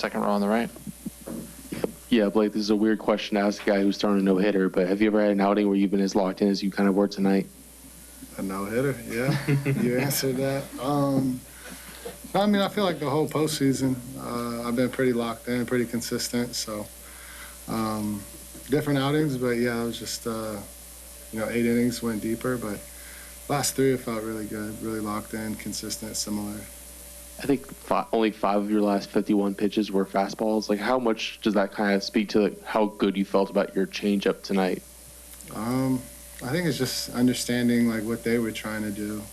second row on the right. Yeah, Blake, this is a weird question to ask a guy who's throwing a no-hitter, but have you ever had an outing where you've been as locked in as you kind of were tonight? A no-hitter, yeah. You answered that. I mean, I feel like the whole postseason, I've been pretty locked in, pretty consistent. So, different outings, but yeah, it was just, 8 innings went deeper, but last 3 it felt really good, really locked in, consistent, similar. I think only 5 of your last 51 pitches were fastballs. Like, how much does that kind of speak to how good you felt about your changeup tonight? I think it's just understanding like what they were trying to do.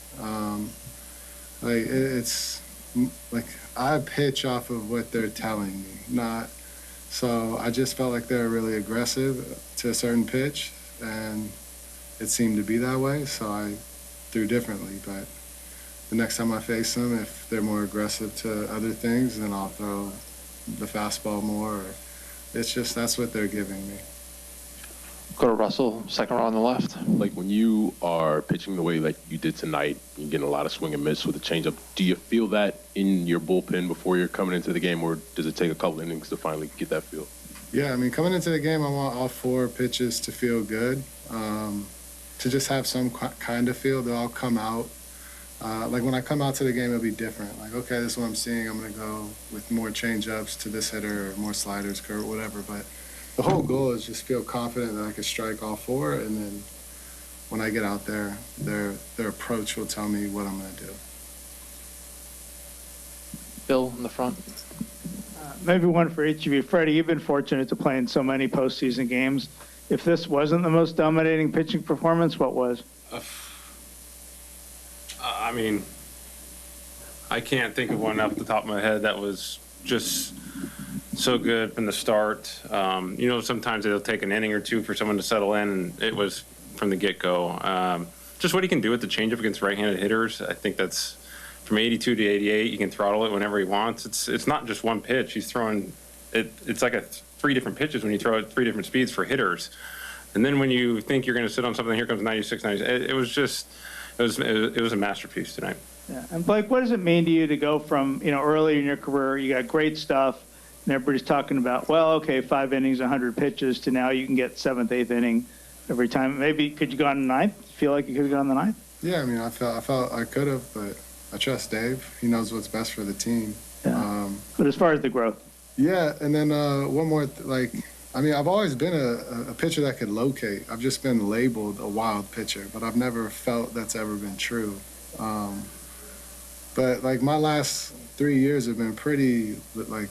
It's like I pitch off of what they're telling me, not. So I just felt like they were really aggressive to a certain pitch, and it seemed to be that way. So I threw differently, but the next time I face them, if they're more aggressive to other things, then I'll throw the fastball more. It's just that's what they're giving me. Go to Russell, second row on the left. Like when you are pitching the way like you did tonight, you're getting a lot of swing and miss with the changeup. Do you feel that in your bullpen before you're coming into the game, or does it take a couple innings to finally get that feel? Yeah, I mean, coming into the game, I want all 4 pitches to feel good, to just have some kind of feel. They'll all come out. Like when I come out to the game, it'll be different. Like, okay, this is what I'm seeing. I'm going to go with more change-ups to this hitter or more sliders, curve, whatever. But the whole goal is just feel confident that I can strike all 4, and then when I get out there, their approach will tell me what I'm going to do. Bill in the front. Maybe one for each of you. Freddie, you've been fortunate to play in so many postseason games. If this wasn't the most dominating pitching performance, what was? I mean, I can't think of one off the top of my head that was just so good from the start. Sometimes it'll take an inning or 2 for someone to settle in, and it was from the get-go. Just what he can do with the changeup against right-handed hitters, I think that's from 82 to 88. You can throttle it whenever he wants. It's not just one pitch. He's throwing it. It's like 3 different pitches when you throw it 3 different speeds for hitters. And then when you think you're going to sit on something, here comes 96, 97. It was a masterpiece tonight. Yeah. And Blake, what does it mean to you to go from, early in your career, you got great stuff, and everybody's talking about, 5 innings, 100 pitches, to now you can get 7th, 8th inning every time. Maybe could you go on the 9th? Feel like you could have gone on the 9th? Yeah, I mean, I felt I could have, but I trust Dave. He knows what's best for the team. Yeah. But as far as the growth. Yeah, and then one more, I've always been a pitcher that could locate. I've just been labeled a wild pitcher, but I've never felt that's ever been true. But my last 3 years have been pretty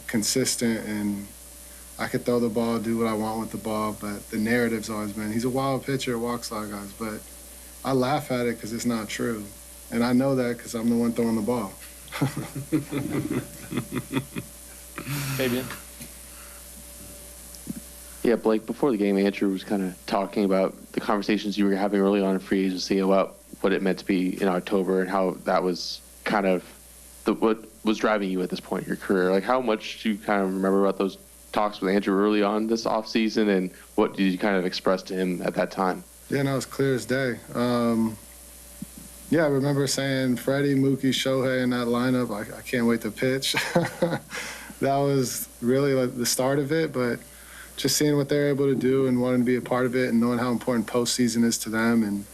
consistent, and I could throw the ball, do what I want with the ball, but the narrative's always been he's a wild pitcher, walks a lot of guys. But I laugh at it because it's not true, and I know that because I'm the one throwing the ball. Fabian. Yeah, Blake, before the game, Andrew was kind of talking about the conversations you were having early on in free agency about what it meant to be in October and how that was kind of what was driving you at this point in your career. Like, how much do you kind of remember about those talks with Andrew early on this offseason, and what did you kind of express to him at that time? Yeah, no, it was clear as day. I remember saying Freddie, Mookie, Shohei in that lineup, I can't wait to pitch. That was really the start of it, but just seeing what they're able to do and wanting to be a part of it and knowing how important postseason is to them, and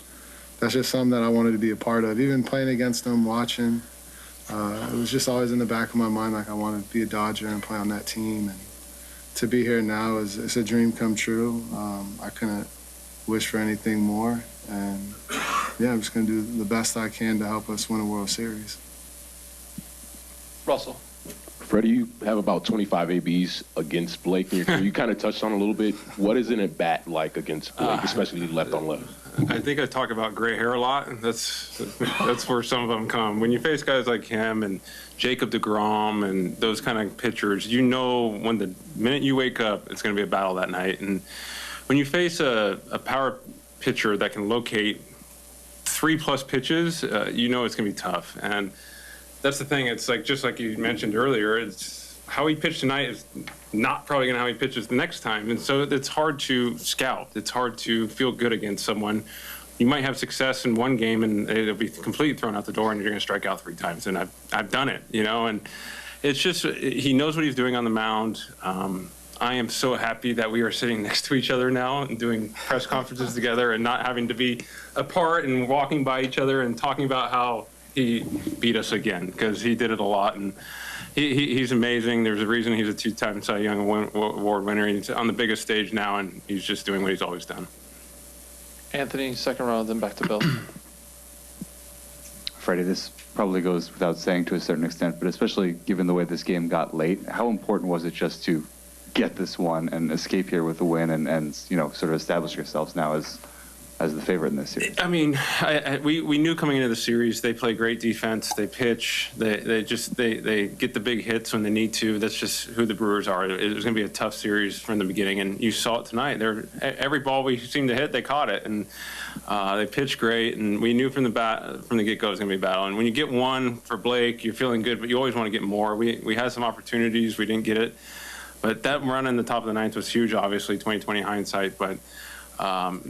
that's just something that I wanted to be a part of. Even playing against them, watching, it was just always in the back of my mind, I wanted to be a Dodger and play on that team. And to be here now it's a dream come true. I couldn't wish for anything more, and I'm just going to do the best I can to help us win a World Series. Russell. Freddie, you have about 25 ABs against Blake in your career. You kind of touched on a little bit. What is an at-bat like against Blake, especially left on left? I think I talk about gray hair a lot. That's where some of them come. When you face guys like him and Jacob deGrom and those kind of pitchers, when the minute you wake up, it's going to be a battle that night. And when you face a power pitcher that can locate 3+ pitches, it's going to be tough. And that's the thing. It's just like you mentioned earlier. It's how he pitched tonight is not probably going to how he pitches the next time, and so it's hard to scout. It's hard to feel good against someone. You might have success in one game, and it'll be completely thrown out the door, and you're going to strike out 3 times. And I've done it, and it's just he knows what he's doing on the mound. I am so happy that we are sitting next to each other now and doing press conferences together and not having to be apart and walking by each other and talking about how he beat us again, because he did it a lot. And he's amazing. There's a reason he's a 2-time Cy Young Award winner. He's on the biggest stage now, and he's just doing what he's always done. Anthony, second round, then back to Bill. Freddie, this probably goes without saying to a certain extent, but especially given the way this game got late, how important was it just to get this one and escape here with a win and sort of establish yourselves now as the favorite in this series? I mean, we knew coming into the series they play great defense. They pitch. They get the big hits when they need to. That's just who the Brewers are. It was going to be a tough series from the beginning, and you saw it tonight. Every ball we seemed to hit, they caught it, and they pitched great. And we knew from the get-go it was going to be a battle. And when you get one for Blake, you're feeling good, but you always want to get more. We had some opportunities, we didn't get it, but that run in the top of the ninth was huge. Obviously, 20/20 hindsight, but.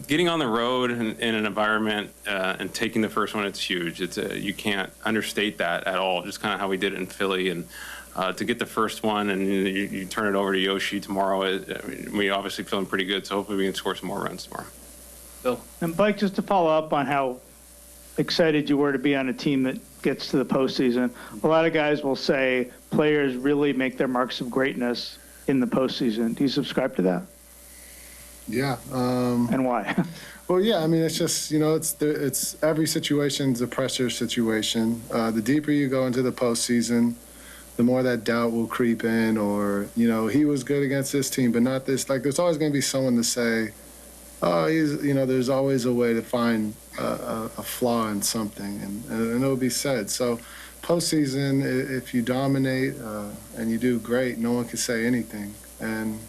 Getting on the road in an environment and taking the first one, it's huge. You can't understate that at all. Just kind of how we did it in Philly, and to get the first one and you turn it over to Yoshi tomorrow. We obviously feeling pretty good, so hopefully we can score some more runs tomorrow. Bill. And Blake, just to follow up on how excited you were to be on a team that gets to the postseason, a lot of guys will say players really make their marks of greatness in the postseason. Do you subscribe to that? Yeah. And why? Well, yeah, I mean, it's just, it's every situation's a pressure situation. The deeper you go into the postseason, the more that doubt will creep in, or, he was good against this team, but not this. Like, there's always going to be someone to say, oh, there's always a way to find a flaw in something, and it'll be said. So, postseason, if you dominate and you do great, no one can say anything. And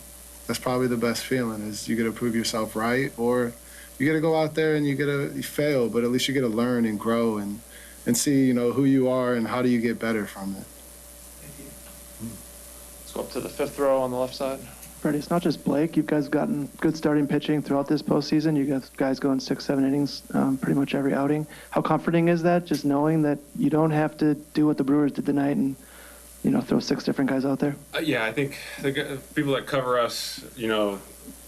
that's probably the best feeling, is you get to prove yourself right, or you get to go out there and you fail, but at least you get to learn and grow and see, who you are and how do you get better from it. Let's go up to the fifth row on the left side. Freddie, it's not just Blake. You guys have gotten good starting pitching throughout this postseason. You guys going 6-7 innings pretty much every outing. How comforting is that, just knowing that you don't have to do what the Brewers did tonight and throw 6 different guys out there? Yeah, I think the people that cover us,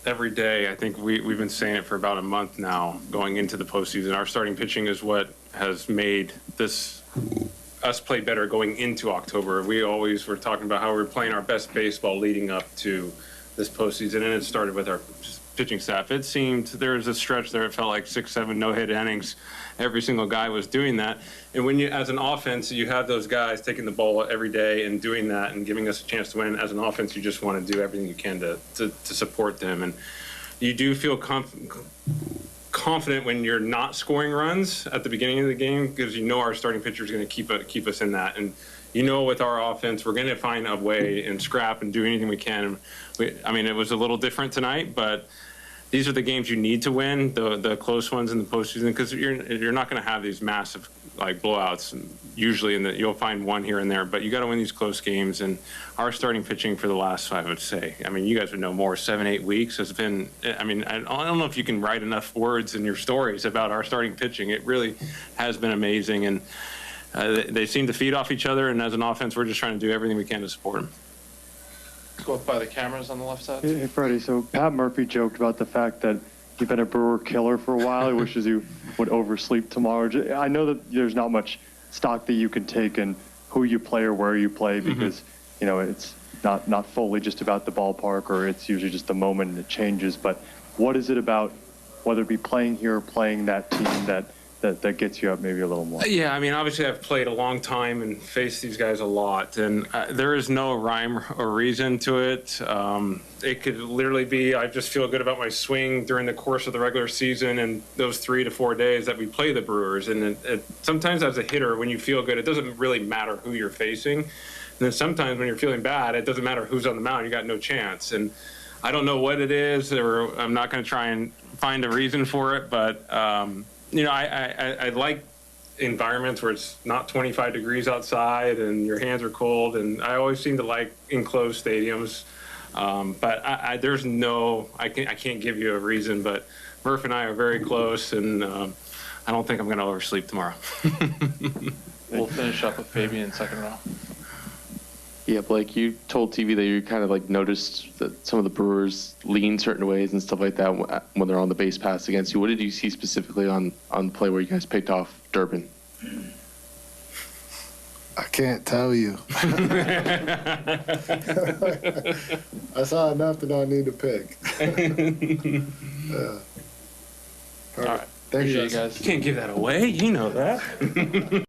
every day, I think we've been saying it for about a month now going into the postseason. Our starting pitching is what has made us play better going into October. We always were talking about how we were playing our best baseball leading up to this postseason, and it started with our pitching staff. It seemed there was a stretch there, it felt like 6-7 no-hit innings. Every single guy was doing that. And when you, as an offense, you have those guys taking the ball every day and doing that and giving us a chance to win. As an offense, you just want to do everything you can to support them. And you do feel confident when you're not scoring runs at the beginning of the game, because our starting pitcher is going to keep us in that. And with our offense, we're going to find a way and scrap and do anything we can. It was a little different tonight, but these are the games you need to win, the close ones in the postseason, because you're not going to have these massive blowouts. Usually, you'll find one here and there, but you got to win these close games. And our starting pitching for the last, I would say, you guys would know more, 7-8 weeks has been. I don't know if you can write enough words in your stories about our starting pitching. It really has been amazing, and they seem to feed off each other. And as an offense, we're just trying to do everything we can to support them. Let's go up by the cameras on the left side. Hey, Freddie, so Pat Murphy joked about the fact that you've been a Brewer killer for a while. He wishes you would oversleep tomorrow. I know that there's not much stock that you can take in who you play or where you play, because, it's not fully just about the ballpark, or it's usually just the moment and it changes. But what is it about, whether it be playing here or playing that team, that gets you up maybe a little more? Yeah, obviously I've played a long time and faced these guys a lot, and there is no rhyme or reason to it. It could literally be I just feel good about my swing during the course of the regular season and those 3 to 4 days that we play the Brewers. And sometimes as a hitter, when you feel good, it doesn't really matter who you're facing. And then sometimes when you're feeling bad, it doesn't matter who's on the mound. You got no chance. And I don't know what it is, or I'm not going to try and find a reason for it, but I like environments where it's not 25 degrees outside and your hands are cold, and I always seem to like enclosed stadiums. But I can't give you a reason, but Murph and I are very close, and I don't think I'm going to oversleep tomorrow. We'll finish up with Fabian second row. Yeah, Blake, you told TV that you kind of like noticed that some of the Brewers lean certain ways and stuff like that when they're on the base pass against you. What did you see specifically on the play where you guys picked off Durbin? I can't tell you. I saw enough that I need to pick. Yeah. All right. Thank you, Appreciate you guys. You can't give that away. You know that.